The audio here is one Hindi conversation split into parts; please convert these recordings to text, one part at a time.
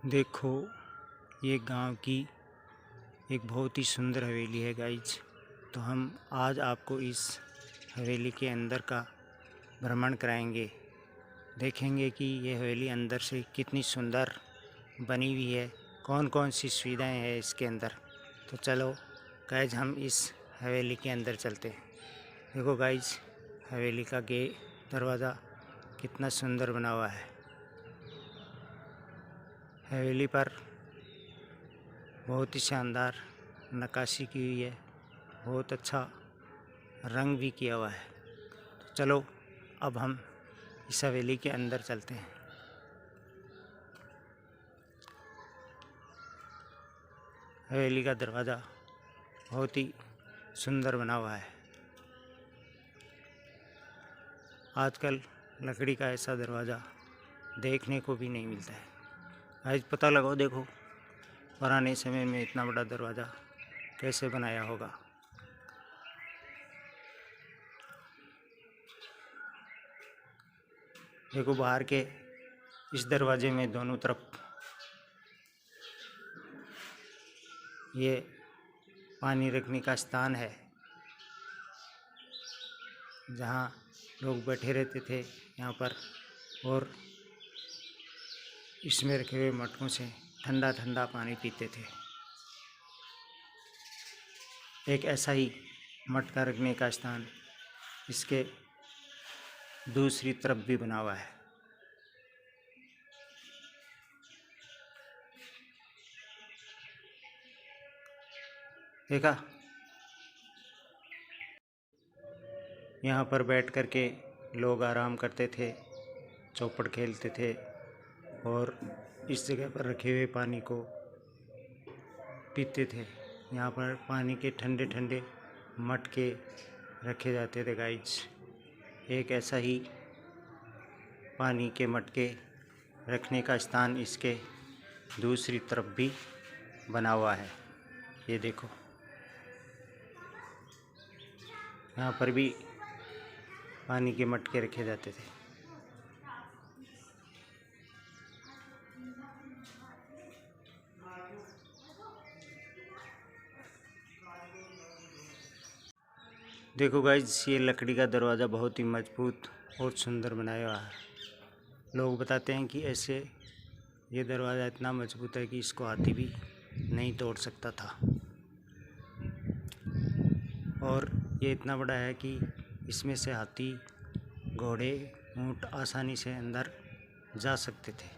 देखो, ये गांव की एक बहुत ही सुंदर हवेली है गाइज। तो हम आज आपको इस हवेली के अंदर का भ्रमण कराएंगे। देखेंगे कि ये हवेली अंदर से कितनी सुंदर बनी हुई है, कौन कौन सी सुविधाएं हैं इसके अंदर। तो चलो गाइज हम इस हवेली के अंदर चलते हैं। देखो गाइज, हवेली का दरवाज़ा कितना सुंदर बना हुआ है। हवेली पर बहुत ही शानदार नक्काशी की हुई है, बहुत अच्छा रंग भी किया हुआ है। तो चलो अब हम इस हवेली के अंदर चलते हैं। हवेली का दरवाज़ा बहुत ही सुंदर बना हुआ है। आजकल लकड़ी का ऐसा दरवाज़ा देखने को भी नहीं मिलता है। आज पता लगाओ, देखो पुराने समय में इतना बड़ा दरवाज़ा कैसे बनाया होगा। देखो बाहर के इस दरवाजे में दोनों तरफ ये पानी रखने का स्थान है, जहाँ लोग बैठे रहते थे यहाँ पर, और इसमें रखे हुए मटकों से ठंडा ठंडा पानी पीते थे। एक ऐसा ही मटका रखने का स्थान इसके दूसरी तरफ भी बना हुआ है। देखा, यहाँ पर बैठ कर के लोग आराम करते थे, चौपड़ खेलते थे, और इस जगह पर रखे हुए पानी को पीते थे। यहाँ पर पानी के ठंडे ठंडे मटके रखे जाते थे गाइज। एक ऐसा ही पानी के मटके रखने का स्थान इसके दूसरी तरफ भी बना हुआ है। ये देखो, यहाँ पर भी पानी के मटके रखे जाते थे। देखो गाइज, ये लकड़ी का दरवाज़ा बहुत ही मजबूत और सुंदर बनाया हुआ है। लोग बताते हैं कि ऐसे ये दरवाज़ा इतना मजबूत है कि इसको हाथी भी नहीं तोड़ सकता था, और ये इतना बड़ा है कि इसमें से हाथी, घोड़े, ऊंट आसानी से अंदर जा सकते थे।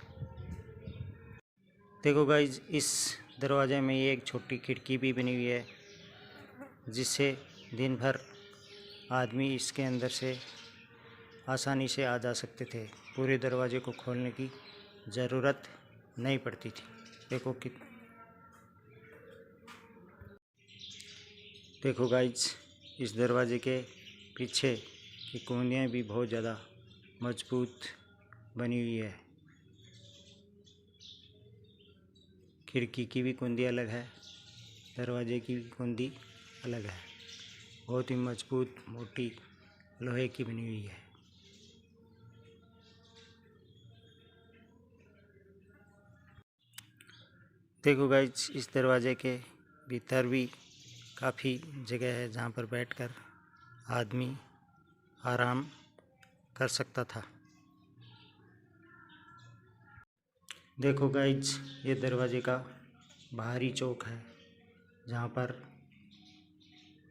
देखो गाइज, इस दरवाजे में ये एक छोटी खिड़की भी बनी हुई है, जिससे दिन भर आदमी इसके अंदर से आसानी से आ जा सकते थे। पूरे दरवाजे को खोलने की ज़रूरत नहीं पड़ती थी। देखो गाइज, इस दरवाजे के पीछे की कुंडियाँ भी बहुत ज़्यादा मजबूत बनी हुई है। खिड़की की भी कुंडी अलग है, दरवाजे की भी कुंडी अलग है। बहुत ही मजबूत मोटी लोहे की बनी हुई है। देखो गाइज, इस दरवाजे के भीतर भी काफ़ी जगह है जहाँ पर बैठकर आदमी आराम कर सकता था। देखो गाइज, ये दरवाजे का बाहरी चौक है, जहाँ पर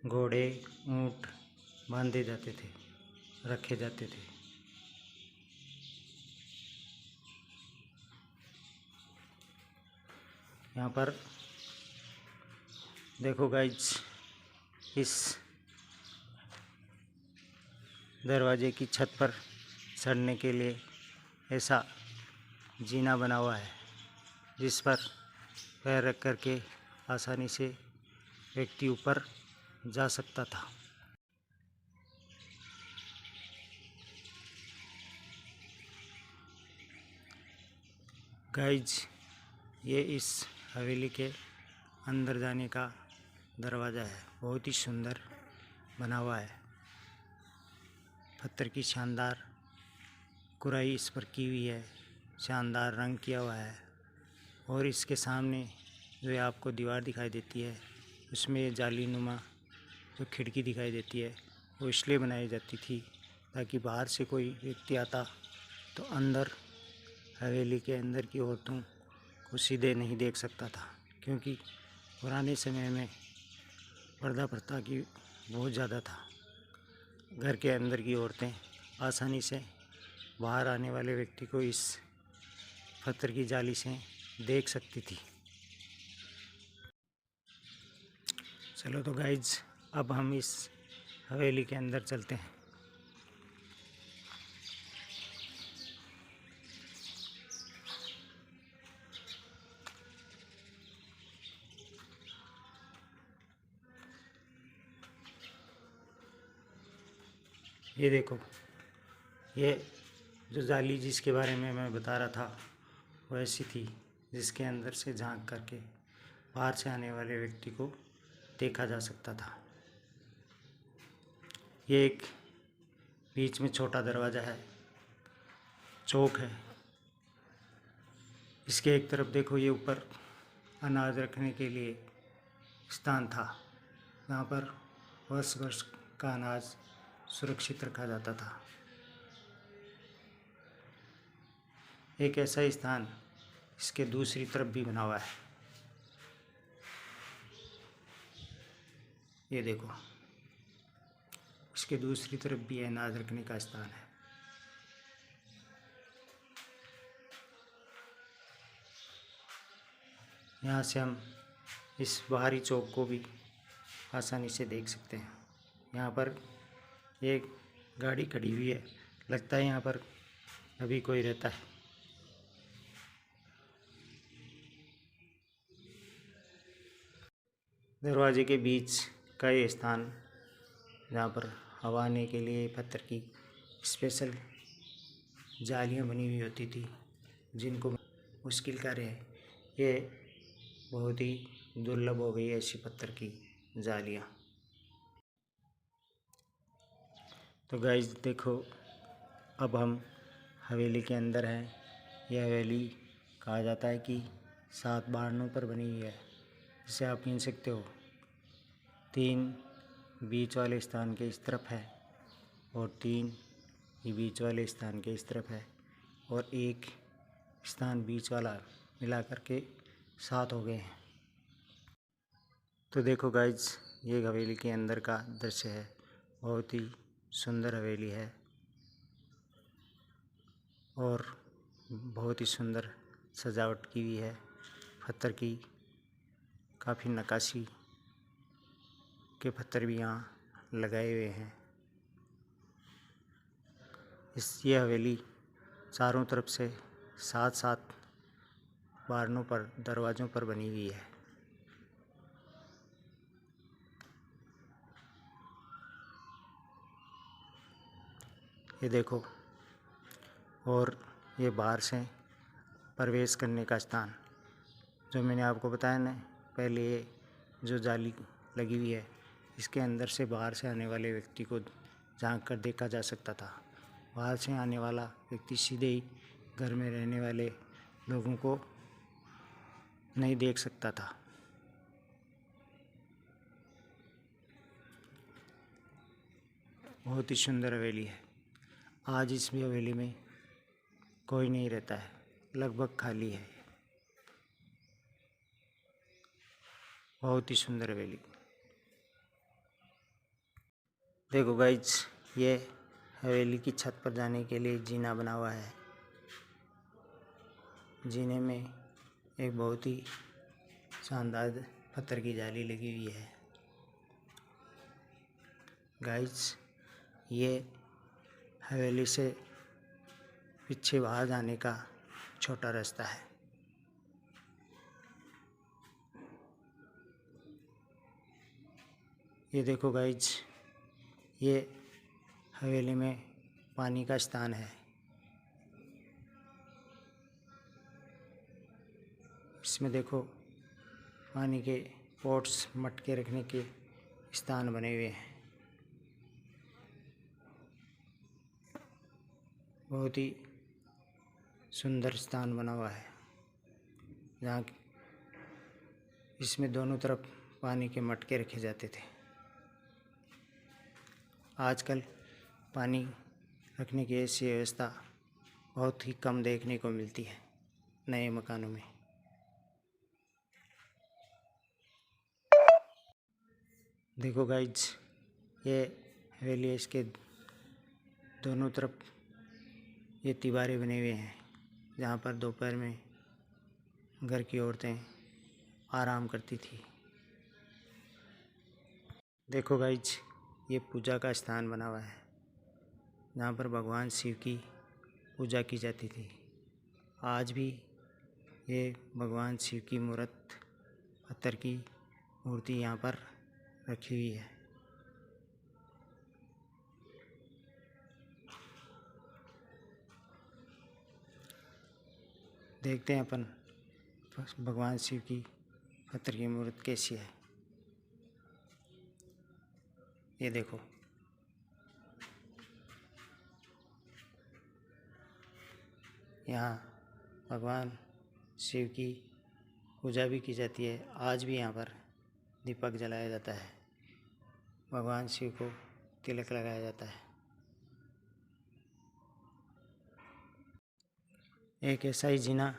घोड़े, ऊंट बांधे जाते थे, रखे जाते थे। यहाँ पर देखो गाइज, इस दरवाजे की छत पर चढ़ने के लिए ऐसा जीना बना हुआ है, जिस पर पैर रख कर के आसानी से व्यक्ति ऊपर जा सकता था। गाइज, ये इस हवेली के अंदर जाने का दरवाज़ा है, बहुत ही सुंदर बना हुआ है। पत्थर की शानदार कुराई इस पर की हुई है, शानदार रंग किया हुआ है। और इसके सामने जो आपको दीवार दिखाई देती है उसमें जाली नुमा जो खिड़की दिखाई देती है वो इसलिए बनाई जाती थी ताकि बाहर से कोई व्यक्ति आता तो अंदर हवेली के अंदर की औरतों को सीधे नहीं देख सकता था, क्योंकि पुराने समय में पर्दा प्रथा की बहुत ज़्यादा था। घर के अंदर की औरतें आसानी से बाहर आने वाले व्यक्ति को इस पत्थर की जाली से देख सकती थी। चलो तो गाइज, अब हम इस हवेली के अंदर चलते हैं। ये देखो, ये जो जाली जिसके बारे में मैं बता रहा था वो ऐसी थी जिसके अंदर से झांक करके बाहर से आने वाले व्यक्ति को देखा जा सकता था। ये एक बीच में छोटा दरवाज़ा है, चौक है। इसके एक तरफ देखो, ये ऊपर अनाज रखने के लिए स्थान था, जहाँ पर वर्ष वर्ष का अनाज सुरक्षित रखा जाता था। एक ऐसा स्थान इसके दूसरी तरफ भी बना हुआ है। ये देखो, इसके दूसरी तरफ भी अनाज रखने का स्थान है। यहाँ से हम इस बाहरी चौक को भी आसानी से देख सकते हैं। यहाँ पर एक गाड़ी खड़ी हुई है, लगता है यहाँ पर अभी कोई रहता है। दरवाजे के बीच का ये स्थान जहाँ पर हवा आने के लिए पत्थर की स्पेशल जालियाँ बनी हुई होती थी, जिनको मुश्किल कार्य है। ये बहुत ही दुर्लभ हो गई ऐसी पत्थर की जालियाँ। तो गाइस देखो, अब हम हवेली के अंदर हैं। यह हवेली कहा जाता है कि 7 बारणों पर बनी हुई है, जिसे आप गिन सकते हो। 3 बीच वाले स्थान के इस तरफ है और 3 ये बीच वाले स्थान के इस तरफ है और एक स्थान बीच वाला मिला करके 7 हो गए हैं। तो देखो गाइज, ये हवेली के अंदर का दृश्य है। बहुत ही सुंदर हवेली है और बहुत ही सुंदर सजावट की हुई है। पत्थर की काफ़ी नक्काशी के पत्थर भी यहाँ लगाए हुए हैं। ये हवेली चारों तरफ से 7 बारणों पर, दरवाज़ों पर बनी हुई है। ये देखो, और ये बाहर से प्रवेश करने का स्थान जो मैंने आपको बताया ना पहले, ये जो जाली लगी हुई है इसके अंदर से बाहर से आने वाले व्यक्ति को झांक कर देखा जा सकता था। बाहर से आने वाला व्यक्ति सीधे ही घर में रहने वाले लोगों को नहीं देख सकता था। बहुत ही सुंदर हवेली है। आज इस हवेली में कोई नहीं रहता है, लगभग खाली है। बहुत ही सुंदर हवेली। देखो गाइज, ये हवेली की छत पर जाने के लिए जीना बना हुआ है। जीने में एक बहुत ही शानदार पत्थर की जाली लगी हुई है। गाइज, ये हवेली से पीछे बाहर जाने का छोटा रास्ता है। ये देखो गाइज, ये हवेली में पानी का स्थान है। इसमें देखो, पानी के पॉट्स, मटके रखने के स्थान बने हुए हैं। बहुत ही सुंदर स्थान बना हुआ है। जहाँ इसमें दोनों तरफ पानी के मटके रखे जाते थे। आजकल पानी रखने की ऐसी व्यवस्था बहुत ही कम देखने को मिलती है नए मकानों में। देखो गाइज, ये हवेली है, इसके दोनों तरफ ये दीवारें बने हुए हैं जहाँ पर दोपहर में घर की औरतें आराम करती थी। देखो गाइज, ये पूजा का स्थान बना हुआ है जहाँ पर भगवान शिव की पूजा की जाती थी। आज भी ये भगवान शिव की मूर्त पत्थर की मूर्ति यहाँ पर रखी हुई है। देखते हैं अपन भगवान शिव की पत्थर की मूर्त कैसी है। ये देखो, यहाँ भगवान शिव की पूजा भी की जाती है। आज भी यहाँ पर दीपक जलाया जाता है, भगवान शिव को तिलक लगाया जाता है। एक ऐसा ही जीना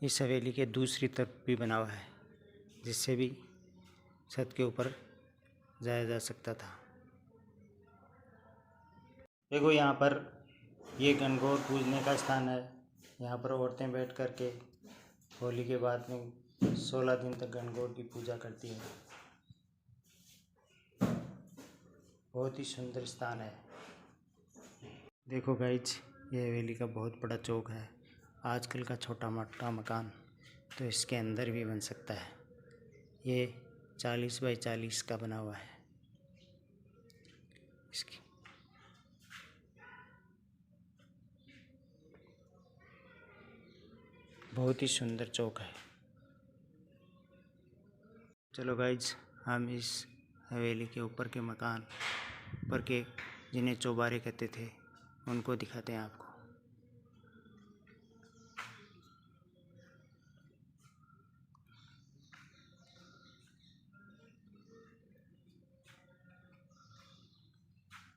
इस हवेली के दूसरी तरफ भी बना हुआ है जिससे भी छत के ऊपर जाया जा सकता था। देखो, यहाँ पर ये गणगौर पूजने का स्थान है। यहाँ पर औरतें बैठ कर के होली के बाद में 16 दिन तक गणगौर की पूजा करती हैं। बहुत ही सुंदर स्थान है। देखो गाइज, ये हवेली का बहुत बड़ा चौक है। आजकल का छोटा मोटा मकान तो इसके अंदर भी बन सकता है। ये 40 बाई 40 का बना हुआ है। इसकी बहुत ही सुंदर चौक है। चलो गाइज, हम इस हवेली के ऊपर के मकान, ऊपर के जिन्हें चौबारे कहते थे, उनको दिखाते हैं आपको।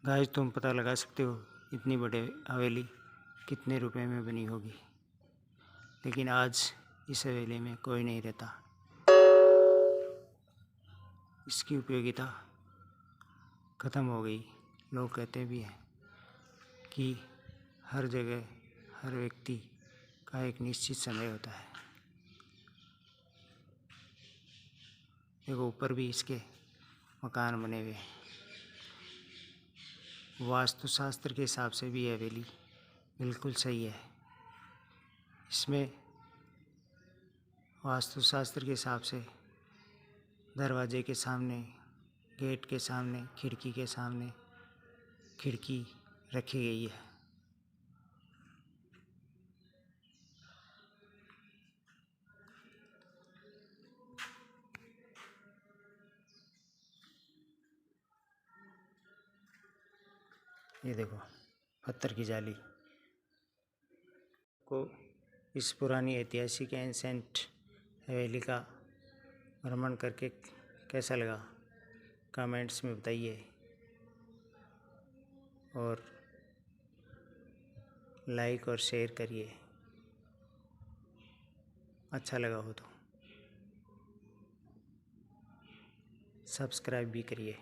गाइज, तुम पता लगा सकते हो इतनी बड़ी हवेली कितने रुपए में बनी होगी, लेकिन आज इस हवेली में कोई नहीं रहता। इसकी उपयोगिता ख़त्म हो गई। लोग कहते भी हैं कि हर जगह हर व्यक्ति का एक निश्चित समय होता है। देखो, ऊपर भी इसके मकान बने हुए हैं। वास्तुशास्त्र के हिसाब से भी हवेली बिल्कुल सही है। इसमें वास्तुशास्त्र के हिसाब से दरवाजे के सामने, गेट के सामने, खिड़की के सामने खिड़की रखी गई है। ये देखो, पत्थर की जाली को इस पुरानी ऐतिहासिक एंसेंट हवेली का भ्रमण करके कैसा लगा, कमेंट्स में बताइए। और लाइक और शेयर करिए, अच्छा लगा हो तो सब्सक्राइब भी करिए।